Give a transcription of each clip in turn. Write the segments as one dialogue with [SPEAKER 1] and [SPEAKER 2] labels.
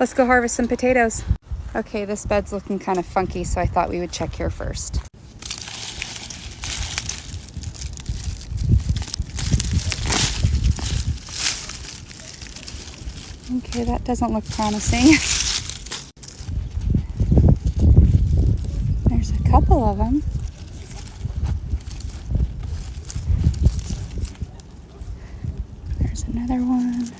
[SPEAKER 1] Let's go harvest some potatoes. Okay, this bed's looking kind of funky, so I thought we would check here first. Okay, that doesn't look promising. There's a couple of them. There's another one.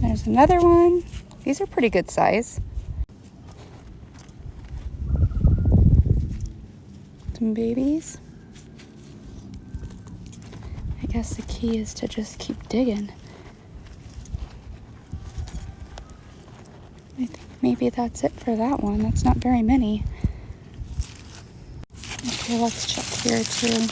[SPEAKER 1] There's another one. These are pretty good size. Some babies. I guess the key is to just keep digging. I think maybe that's it for that one. That's not very many. Okay, let's check here too.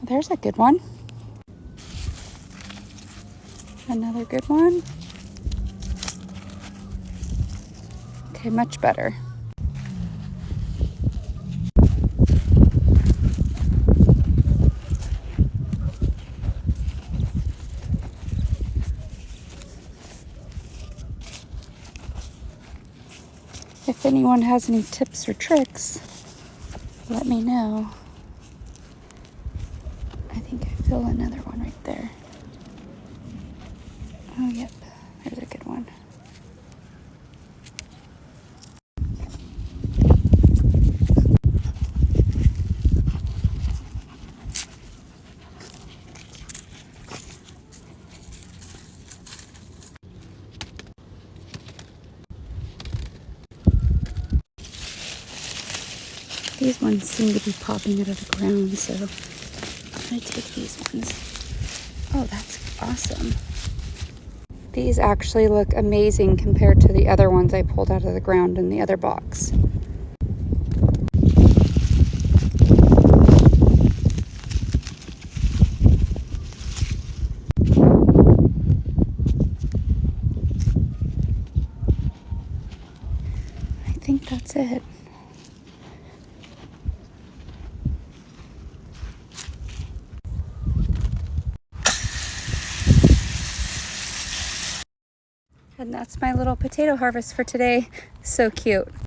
[SPEAKER 1] There's a good one. Another good one. Okay, much better. If anyone has any tips or tricks, let me know. I think I feel another one right there. Oh, yep, there's a good one. These ones seem to be popping out of the ground, so I'm gonna take these ones. Oh, that's awesome. These actually look amazing compared to the other ones I pulled out of the ground in the other box. I think that's it. And that's my little potato harvest for today. So cute.